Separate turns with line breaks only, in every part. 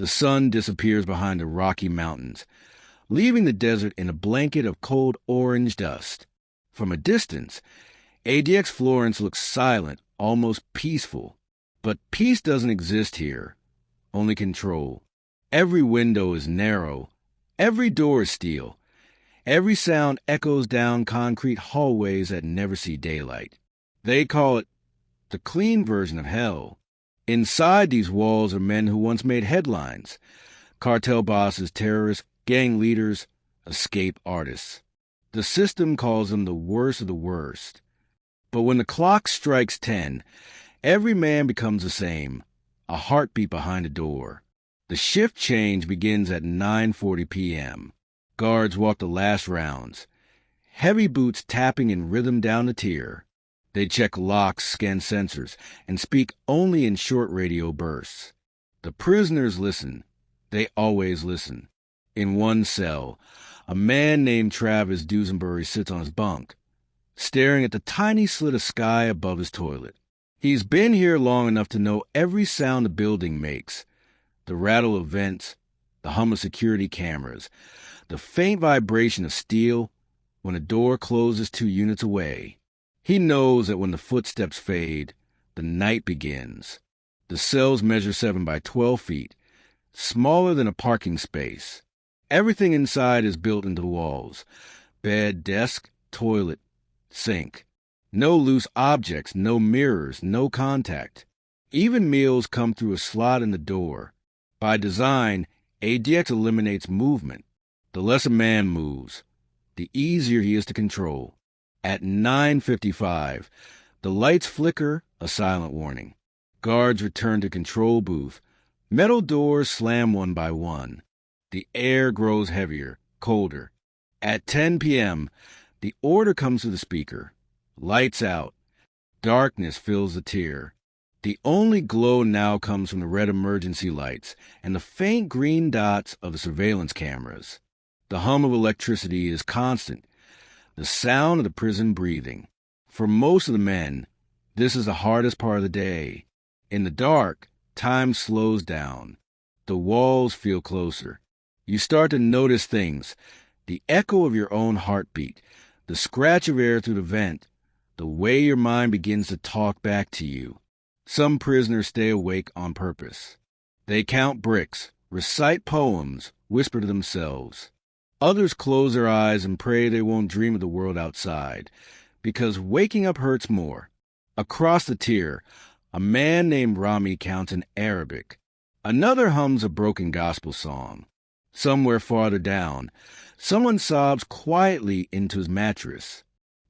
The sun disappears behind the Rocky Mountains, leaving the desert in a blanket of cold orange dust. From a distance, ADX Florence looks silent, almost peaceful. But peace doesn't exist here, only control. Every window is narrow, every door is steel. Every sound echoes down concrete hallways that never see daylight. They call it the clean version of hell. Inside these walls are men who once made headlines: cartel bosses, terrorists, gang leaders, escape artists. The system calls them the worst of the worst. But when the clock strikes 10, every man becomes the same, a heartbeat behind a door. The shift change begins at 9:40 p.m. Guards walk the last rounds, heavy boots tapping in rhythm down the tier. They check locks, scan sensors, and speak only in short radio bursts. The prisoners listen. They always listen. In one cell, a man named Travis Dusenbury sits on his bunk, staring at the tiny slit of sky above his toilet. He's been here long enough to know every sound the building makes: the rattle of vents, the hum of security cameras, the faint vibration of steel when a door closes 2 units away. He knows that when the footsteps fade, the night begins. The cells measure 7 by 12 feet, smaller than a parking space. Everything inside is built into the walls: bed, desk, toilet, sink. No loose objects, no mirrors, no contact. Even meals come through a slot in the door. By design, ADX eliminates movement. The less a man moves, the easier he is to control. At 9:55, the lights flicker, a silent warning. Guards return to control booth. Metal doors slam one by one. The air grows heavier, colder. At 10 p.m., the order comes to the speaker. Lights out. Darkness fills the tier. The only glow now comes from the red emergency lights and the faint green dots of the surveillance cameras. The hum of electricity is constant, the sound of the prison breathing. For most of the men, this is the hardest part of the day. In the dark, time slows down. The walls feel closer. You start to notice things: the echo of your own heartbeat, the scratch of air through the vent, the way your mind begins to talk back to you. Some prisoners stay awake on purpose. They count bricks, recite poems, whisper to themselves. Others close their eyes and pray they won't dream of the world outside, because waking up hurts more. Across the tier, a man named Rami counts in Arabic. Another hums a broken gospel song. Somewhere farther down, someone sobs quietly into his mattress.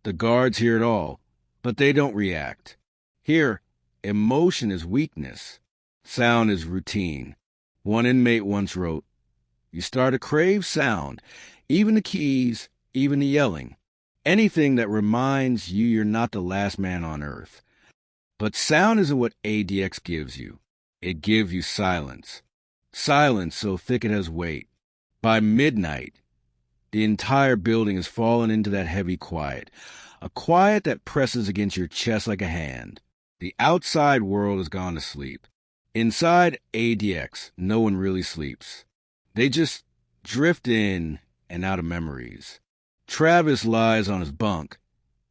The guards hear it all, but they don't react. Here, emotion is weakness. Sound is routine. One inmate once wrote, "You start to crave sound, even the keys, even the yelling, anything that reminds you you're not the last man on earth." But sound isn't what ADX gives you. It gives you silence. Silence so thick it has weight. By midnight, the entire building has fallen into that heavy quiet, a quiet that presses against your chest like a hand. The outside world has gone to sleep. Inside ADX, no one really sleeps. They just drift in and out of memories. Travis lies on his bunk,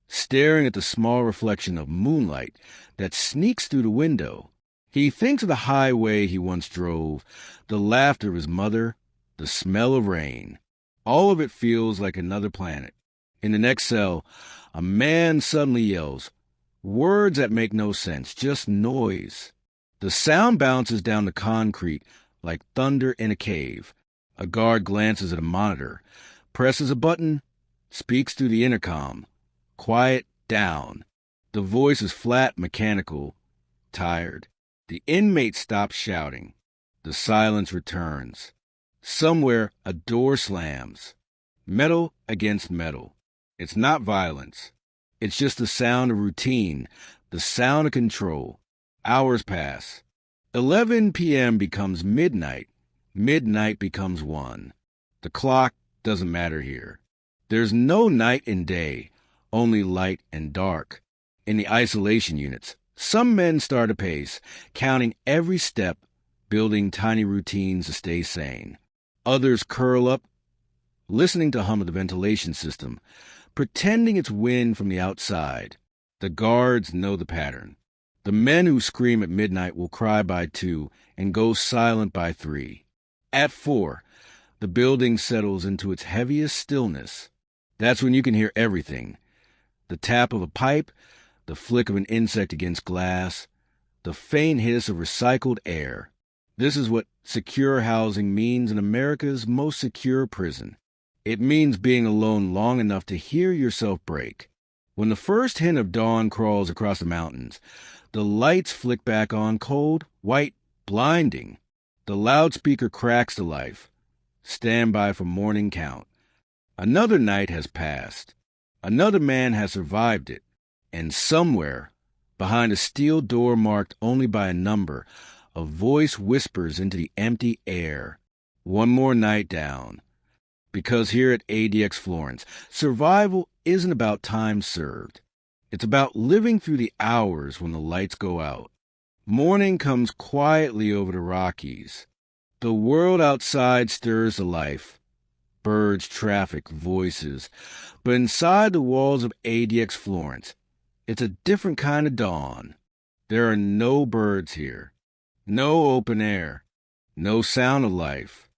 staring at the small reflection of moonlight that sneaks through the window. He thinks of the highway he once drove, the laughter of his mother, the smell of rain. All of it feels like another planet. In the next cell, a man suddenly yells, words that make no sense, just noise. The sound bounces down the concrete like thunder in a cave. A guard glances at a monitor, presses a button, speaks through the intercom. Quiet down. The voice is flat, mechanical, tired. The inmate stops shouting. The silence returns. Somewhere, a door slams. Metal against metal. It's not violence. It's just the sound of routine, the sound of control. Hours pass. 11 p.m. becomes midnight. Midnight becomes 1. The clock doesn't matter here. There's no night and day, only light and dark. In the isolation units, some men start a pace, counting every step, building tiny routines to stay sane. Others curl up, listening to hum of the ventilation system, pretending it's wind from the outside. The guards know the pattern. The men who scream at midnight will cry by 2 and go silent by 3. At 4, the building settles into its heaviest stillness. That's when you can hear everything. The tap of a pipe, the flick of an insect against glass, the faint hiss of recycled air. This is what secure housing means in America's most secure prison. It means being alone long enough to hear yourself break. When the first hint of dawn crawls across the mountains, the lights flick back on, cold, white, blinding. The loudspeaker cracks to life. Stand by for morning count. Another night has passed. Another man has survived it. And somewhere, behind a steel door marked only by a number, a voice whispers into the empty air. One more night down. Because here at ADX Florence, survival isn't about time served. It's about living through the hours when the lights go out. Morning comes quietly over the Rockies. The world outside stirs to life. Birds, traffic, voices. But inside the walls of ADX Florence, it's a different kind of dawn. There are no birds here. No open air. No sound of life.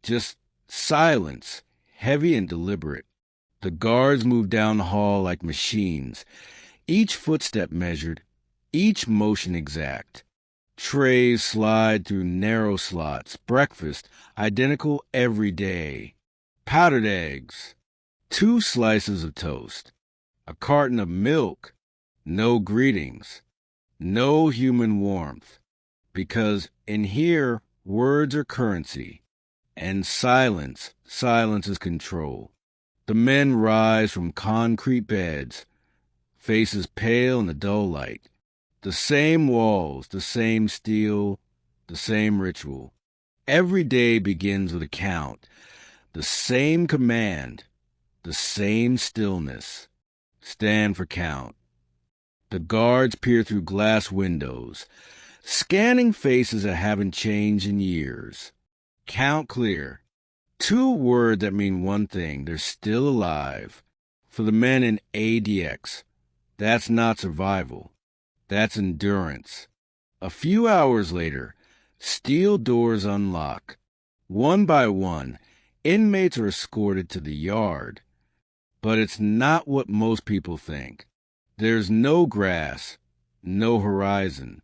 Just silence, heavy and deliberate. The guards move down the hall like machines, each footstep measured, each motion exact. Trays slide through narrow slots, breakfast identical every day. Powdered eggs, 2 slices of toast, a carton of milk, no greetings, no human warmth. Because in here, words are currency. And silence is control. The men rise from concrete beds, faces pale in the dull light. The same walls, the same steel, the same ritual. Every day begins with a count, the same command, the same stillness. Stand for count. The guards peer through glass windows, scanning faces that haven't changed in years. Count clear. 2 words that mean one thing. They're still alive. For the men in ADX, that's not survival. That's endurance. A few hours later, steel doors unlock. One by one, inmates are escorted to the yard. But it's not what most people think. There's no grass, no horizon.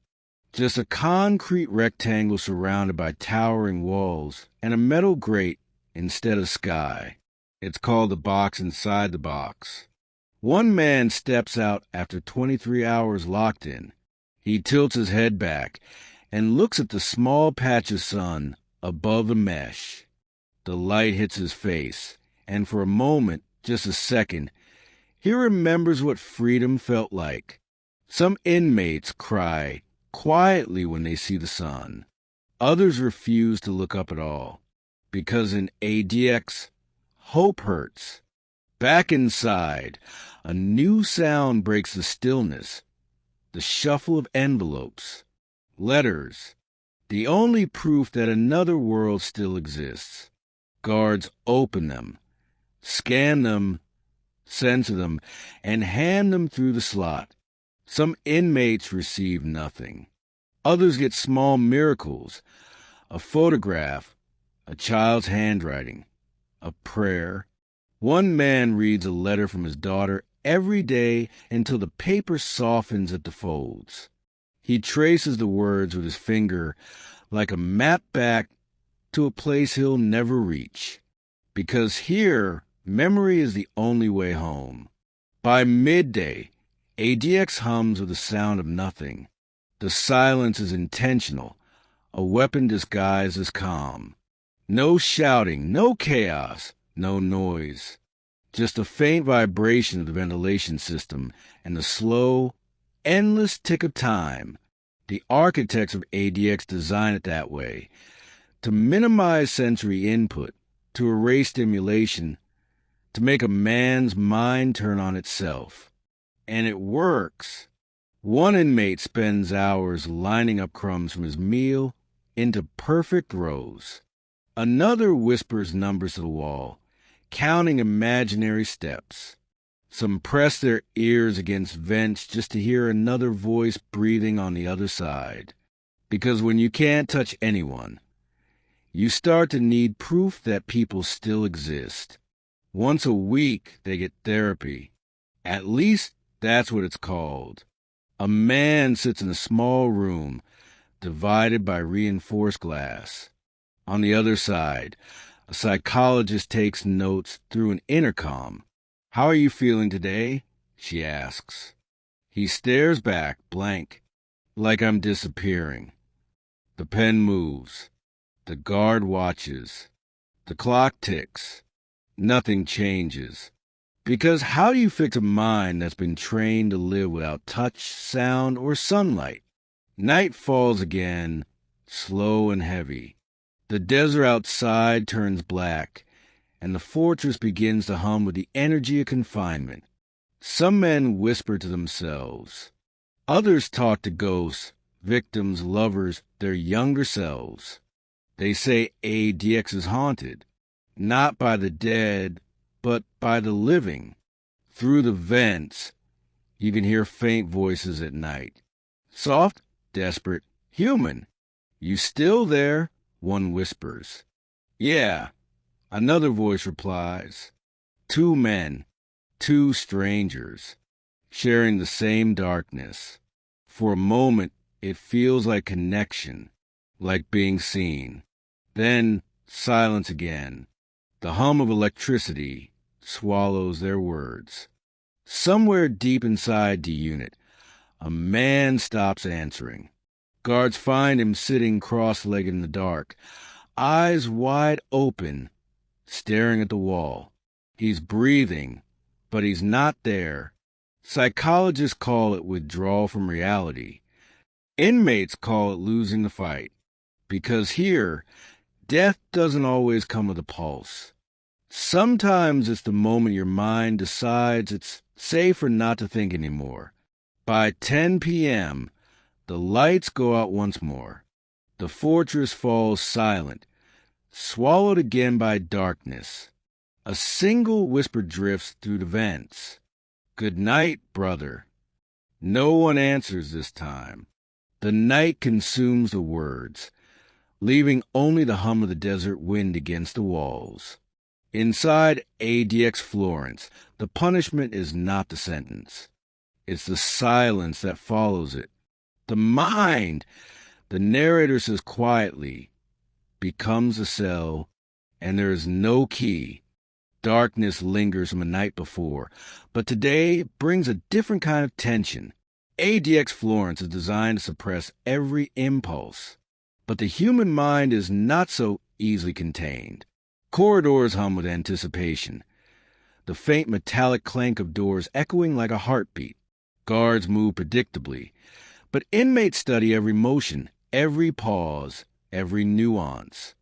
Just a concrete rectangle surrounded by towering walls and a metal grate instead of sky. It's called the box inside the box. One man steps out after 23 hours locked in. He tilts his head back and looks at the small patch of sun above the mesh. The light hits his face, and for a moment, just a second, he remembers what freedom felt like. Some inmates cry quietly when they see the sun. Others refuse to look up at all, because in ADX, hope hurts. Back inside, a new sound breaks the stillness. The shuffle of envelopes, letters, the only proof that another world still exists. Guards open them, scan them, censor them, and hand them through the slot. Some inmates receive nothing. Others get small miracles, a photograph, a child's handwriting, a prayer. One man reads a letter from his daughter every day until the paper softens at the folds. He traces the words with his finger like a map back to a place he'll never reach. Because here, memory is the only way home. By midday, ADX hums with the sound of nothing. The silence is intentional, a weapon disguised as calm. No shouting, no chaos, no noise. Just a faint vibration of the ventilation system and the slow, endless tick of time. The architects of ADX design it that way, to minimize sensory input, to erase stimulation, to make a man's mind turn on itself. And it works. One inmate spends hours lining up crumbs from his meal into perfect rows. Another whispers numbers to the wall, counting imaginary steps. Some press their ears against vents just to hear another voice breathing on the other side. Because when you can't touch anyone, you start to need proof that people still exist. Once a week, they get therapy. At least that's what it's called. A man sits in a small room, divided by reinforced glass. On the other side, a psychologist takes notes through an intercom. "How are you feeling today?" she asks. He stares back, blank, like I'm disappearing. The pen moves. The guard watches. The clock ticks. Nothing changes. Because how do you fix a mind that's been trained to live without touch, sound, or sunlight? Night falls again, slow and heavy. The desert outside turns black, and the fortress begins to hum with the energy of confinement. Some men whisper to themselves. Others talk to ghosts, victims, lovers, their younger selves. They say ADX is haunted, not by the dead, but by the living. Through the vents, you can hear faint voices at night. Soft, desperate, human. "You still there?" one whispers. "Yeah," another voice replies. Two men, two strangers, sharing the same darkness. For a moment, it feels like connection, like being seen. Then silence again. The hum of electricity swallows their words. Somewhere deep inside the unit, a man stops answering. Guards find him sitting cross-legged in the dark, eyes wide open, staring at the wall. He's breathing, but he's not there. Psychologists call it withdrawal from reality. Inmates call it losing the fight. Because here, death doesn't always come with a pulse. Sometimes it's the moment your mind decides it's safer not to think anymore. By 10 p.m., the lights go out once more. The fortress falls silent, swallowed again by darkness. A single whisper drifts through the vents. "Good night, brother." No one answers this time. The night consumes the words, leaving only the hum of the desert wind against the walls. Inside ADX Florence, the punishment is not the sentence. It's the silence that follows it. The mind, the narrator says quietly, becomes a cell, and there is no key. Darkness lingers from the night before, but today brings a different kind of tension. ADX Florence is designed to suppress every impulse, but the human mind is not so easily contained. Corridors hum with anticipation, the faint metallic clank of doors echoing like a heartbeat. Guards move predictably, but inmates study every motion, every pause, every nuance.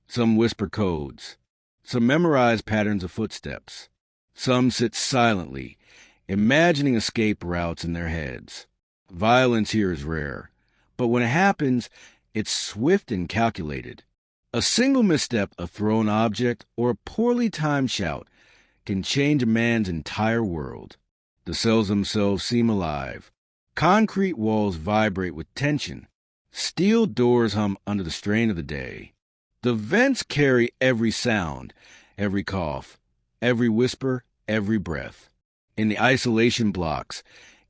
Some whisper codes. Some memorize patterns of footsteps. Some sit silently, imagining escape routes in their heads. Violence here is rare, but when it happens, it's swift and calculated. A single misstep, a thrown object, or a poorly timed shout can change a man's entire world. The cells themselves seem alive. Concrete walls vibrate with tension. Steel doors hum under the strain of the day. The vents carry every sound, every cough, every whisper, every breath. In the isolation blocks,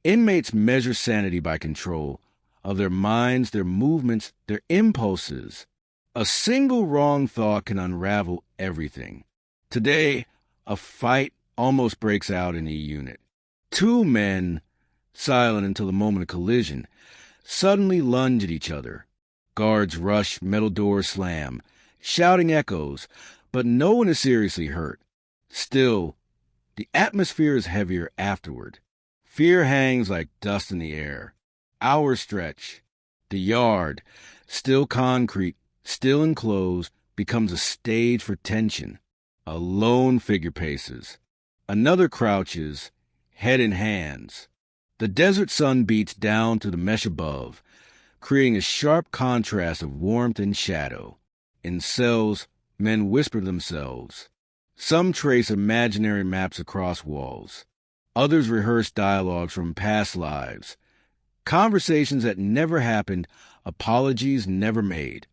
inmates measure sanity by control of their minds, their movements, their impulses. A single wrong thought can unravel everything. Today, a fight almost breaks out in the unit. Two men, silent until the moment of collision, suddenly lunge at each other. Guards rush, metal doors slam, shouting echoes, but no one is seriously hurt. Still, the atmosphere is heavier afterward. Fear hangs like dust in the air. Hours stretch. The yard, still concrete, still enclosed, becomes a stage for tension. A lone figure paces. Another crouches, head in hands. The desert sun beats down to the mesh above. creating a sharp contrast of warmth and shadow. In cells, men whisper themselves. Some trace imaginary maps across walls. Others rehearse dialogues from past lives. Conversations that never happened, apologies never made.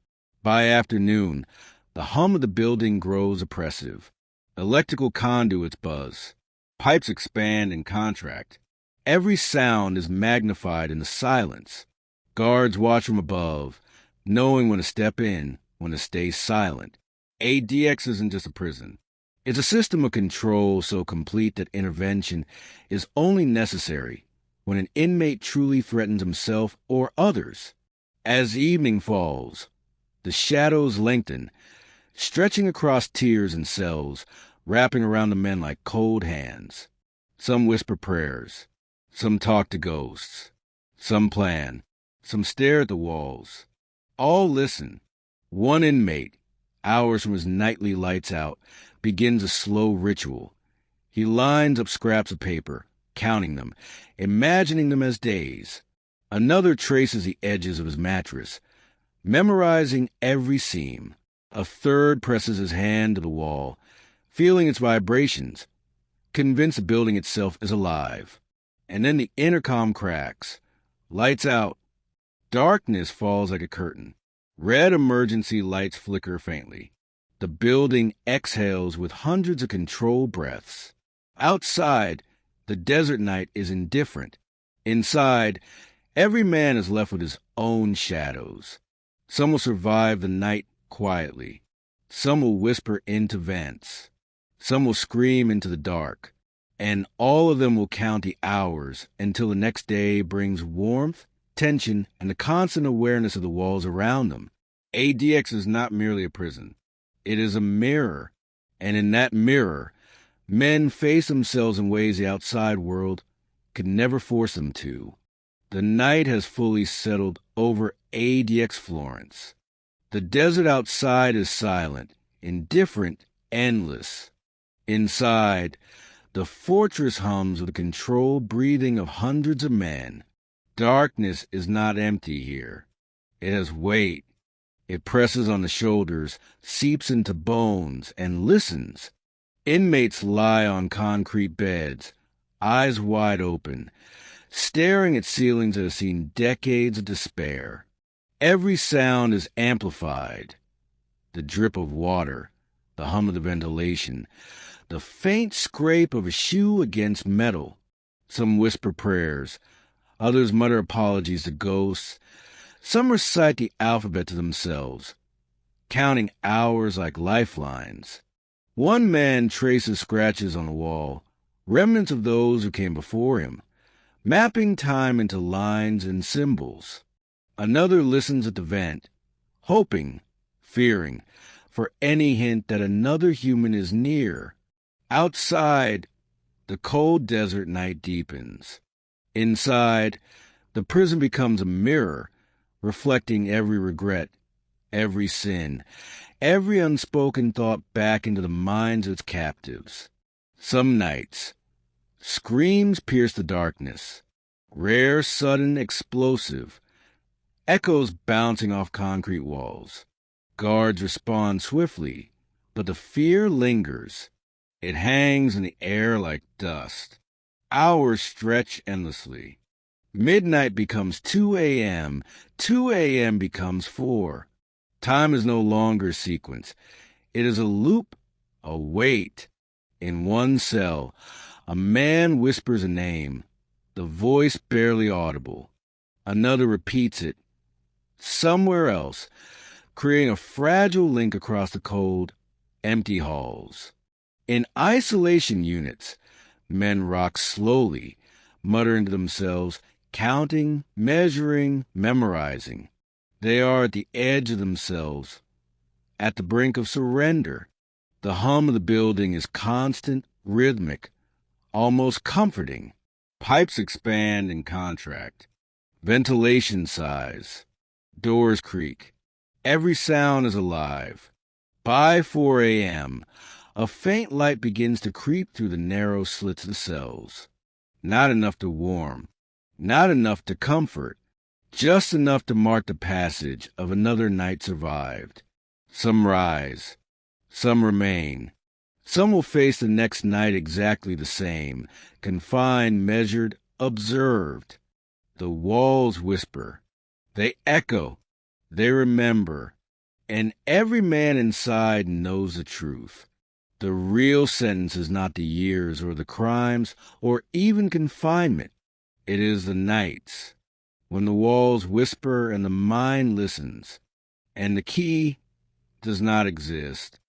By afternoon, the hum of the building grows oppressive. Electrical conduits buzz. Pipes expand and contract. Every sound is magnified in the silence. Guards watch from above, knowing when to step in, when to stay silent. ADX isn't just a prison. It's a system of control so complete that intervention is only necessary when an inmate truly threatens himself or others. As evening falls, the shadows lengthen, stretching across tiers and cells, wrapping around the men like cold hands. Some whisper prayers. Some talk to ghosts. Some plan. Some stare at the walls. All listen. One inmate, hours from his nightly lights out, begins a slow ritual. He lines up scraps of paper, counting them, imagining them as days. Another traces the edges of his mattress, memorizing every seam. A third presses his hand to the wall, feeling its vibrations, convinced the building itself is alive. And then the intercom cracks. Lights out. Darkness falls like a curtain. Red emergency lights flicker faintly. The building exhales with hundreds of controlled breaths. Outside, the desert night is indifferent. Inside, every man is left with his own shadows. Some will survive the night quietly. Some will whisper into vents. Some will scream into the dark. And all of them will count the hours until the next day brings warmth, tension, and the constant awareness of the walls around them. ADX is not merely a prison. It is a mirror. And in that mirror, men face themselves in ways the outside world could never force them to. The night has fully settled over ADX Florence. The desert outside is silent, indifferent, endless. Inside, the fortress hums with the controlled breathing of hundreds of men. Darkness is not empty here. It has weight. It presses on the shoulders, seeps into bones, and listens. Inmates lie on concrete beds, eyes wide open, staring at ceilings that have seen decades of despair. Every sound is amplified. The drip of water, the hum of the ventilation, the faint scrape of a shoe against metal. Some whisper prayers. Others mutter apologies to ghosts. Some recite the alphabet to themselves, counting hours like lifelines. One man traces scratches on the wall, remnants of those who came before him, mapping time into lines and symbols. Another listens at the vent, hoping, fearing, for any hint that another human is near. Outside, the cold desert night deepens. Inside, the prison becomes a mirror, reflecting every regret, every sin, every unspoken thought back into the minds of its captives. Some nights, screams pierce the darkness, rare, sudden, explosive, echoes bouncing off concrete walls. Guards respond swiftly, but the fear lingers. It hangs in the air like dust. Hours stretch endlessly. Midnight becomes 2 a.m. 2 a.m. becomes 4. Time is no longer a sequence. It is a loop, a wait. In one cell, a man whispers a name, the voice barely audible. Another repeats it. Somewhere else, creating a fragile link across the cold, empty halls. In isolation units, men rock slowly, muttering to themselves, counting, measuring, memorizing. They are at the edge of themselves, at the brink of surrender. The hum of the building is constant, rhythmic, almost comforting. Pipes expand and contract. Ventilation sighs. Doors creak. Every sound is alive. By 4 a.m., a faint light begins to creep through the narrow slits of the cells. Not enough to warm. Not enough to comfort. just enough to mark the passage of another night survived. Some rise, some remain. Some will face the next night exactly the same, confined, measured, observed. The walls whisper, they echo, they remember, and every man inside knows the truth. The real sentence is not the years or the crimes or even confinement. It is the nights when the walls whisper and the mind listens, and the key does not exist.